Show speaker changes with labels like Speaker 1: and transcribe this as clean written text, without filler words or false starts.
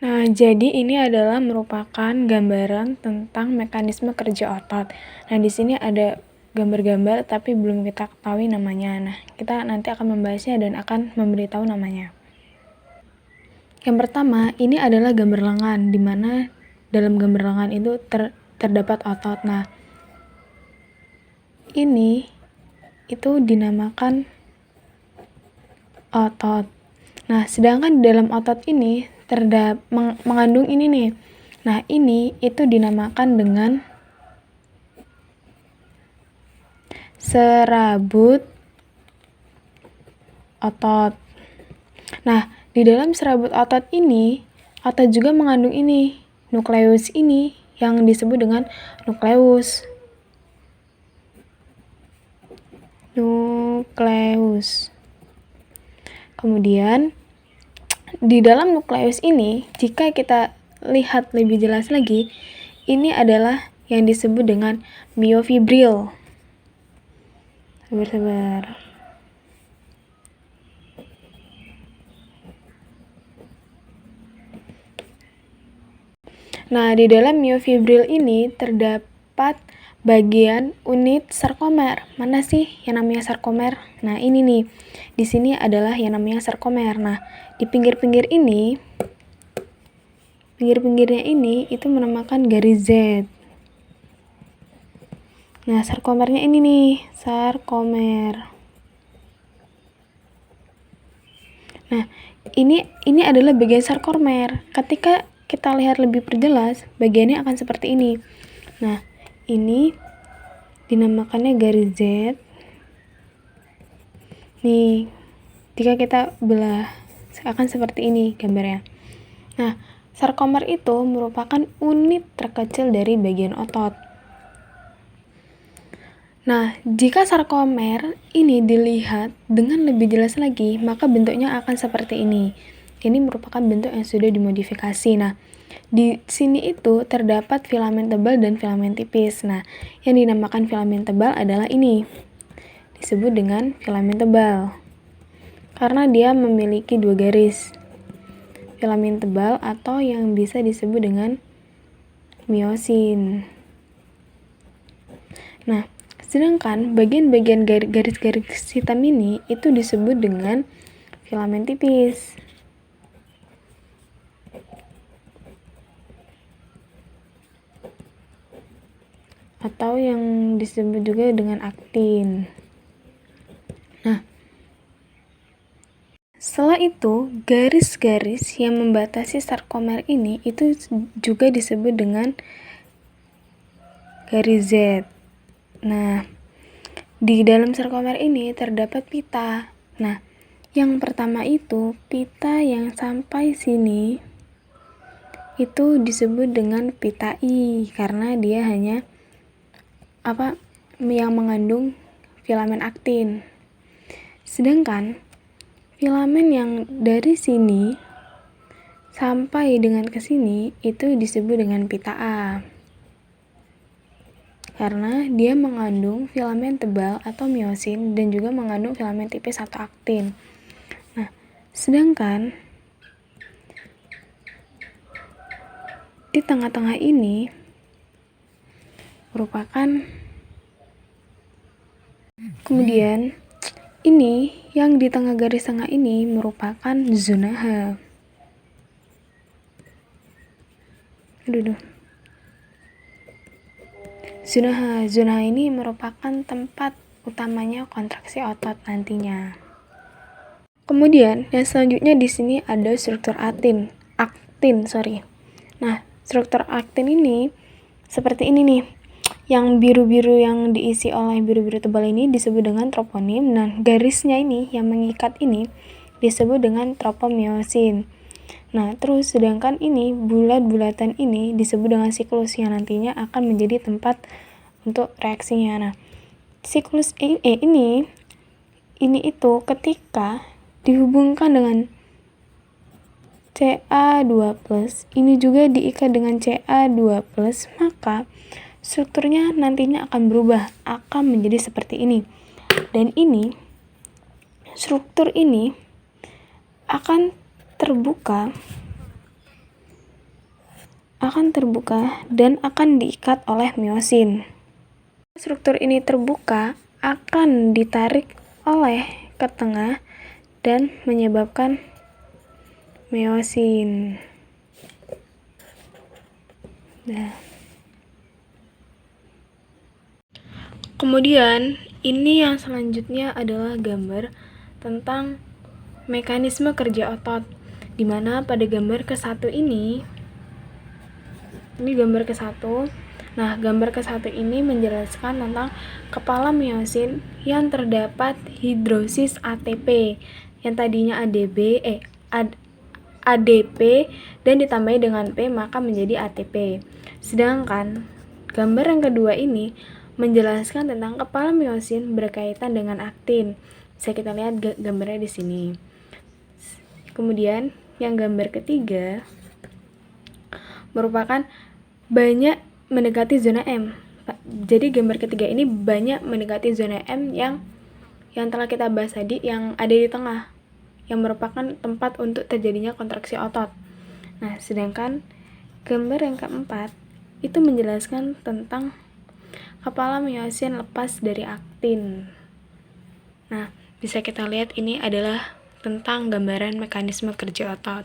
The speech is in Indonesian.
Speaker 1: Nah, jadi ini adalah merupakan gambaran tentang mekanisme kerja otot. Nah, di sini ada gambar-gambar tapi belum kita ketahui namanya. Nah, kita nanti akan membahasnya dan akan memberitahu namanya. Yang pertama, ini adalah gambar lengan, di mana dalam gambar lengan itu terdapat otot. Nah, ini itu dinamakan otot. Nah, sedangkan di dalam otot ini mengandung ini nih. Nah, ini itu dinamakan dengan serabut otot. Nah, di dalam serabut otot ini, otot juga mengandung ini, nukleus ini yang disebut dengan nukleus. Kemudian, di dalam nukleus ini, jika kita lihat lebih jelas lagi, ini adalah yang disebut dengan miofibril. Sabar. Nah, di dalam miofibril ini terdapat bagian unit sarkomer. Mana sih yang namanya sarkomer? Nah, ini nih. Di sini adalah yang namanya sarkomer. Nah, di pinggirnya ini itu menamakan garis Z. Nah, sarkomernya ini nih, sarkomer. Nah, ini adalah bagian sarkomer. Ketika kita lihat lebih perjelas, bagiannya akan seperti ini. Nah, ini dinamakannya garis Z. Nih, jika kita belah akan seperti ini gambarnya. Nah, sarkomer itu merupakan unit terkecil dari bagian otot. Nah, jika sarkomer ini dilihat dengan lebih jelas lagi, maka bentuknya akan seperti ini. Ini merupakan bentuk yang sudah dimodifikasi. Nah, di sini itu terdapat filamen tebal dan filamen tipis. Nah, yang dinamakan filamen tebal adalah ini. Disebut dengan filamen tebal. Karena dia memiliki dua garis. Filamen tebal atau yang bisa disebut dengan miosin. Nah, sedangkan bagian-bagian garis-garis hitam ini itu disebut dengan filamen tipis. Atau yang disebut juga dengan aktin. Nah, setelah itu, garis-garis yang membatasi sarkomer ini itu juga disebut dengan garis Z. Nah, di dalam sarkomer ini terdapat pita. Nah, yang pertama itu pita yang sampai sini itu disebut dengan pita I karena dia hanya yang mengandung filamen aktin. Sedangkan filamen yang dari sini sampai dengan ke sini itu disebut dengan pita A. Karena dia mengandung filamen tebal atau miosin dan juga mengandung filamen tipis atau aktin. Nah, sedangkan di tengah-tengah ini merupakan kemudian ini yang di tengah garis tengah ini merupakan zona H. Zona H ini merupakan tempat utamanya kontraksi otot nantinya. Kemudian yang selanjutnya di sini ada struktur aktin. Nah, struktur aktin ini seperti ini nih. Yang biru-biru yang diisi oleh biru-biru tebal ini disebut dengan troponim. Nah, garisnya ini yang mengikat ini disebut dengan tropomiosin. Nah, terus sedangkan ini bulat-bulatan ini disebut dengan siklus yang nantinya akan menjadi tempat untuk reaksinya. Nah, siklus ini itu ketika dihubungkan dengan Ca2+, ini juga diikat dengan Ca2+, maka strukturnya nantinya akan berubah, akan menjadi seperti ini. Dan ini, struktur ini akan terbuka akan terbuka dan akan diikat oleh miosin. Struktur ini terbuka akan ditarik oleh ke tengah dan menyebabkan miosin. Nah. Kemudian, ini yang selanjutnya adalah gambar tentang mekanisme kerja otot, di mana pada gambar ke-1 ini gambar ke-1. Nah, gambar ke-1 ini menjelaskan tentang kepala miosin yang terdapat hidrosis ATP yang tadinya ADP dan ditambahi dengan P maka menjadi ATP. Sedangkan gambar yang kedua ini menjelaskan tentang kepala miosin berkaitan dengan aktin. Bisa kita lihat gambarnya di sini. Kemudian yang gambar ketiga merupakan banyak mendekati zona M. Jadi gambar ketiga ini banyak mendekati zona M yang telah kita bahas tadi, yang ada di tengah, yang merupakan tempat untuk terjadinya kontraksi otot. Nah, sedangkan gambar yang keempat itu menjelaskan tentang kepala miosin lepas dari aktin. Nah, bisa kita lihat ini adalah tentang gambaran mekanisme kerja otot.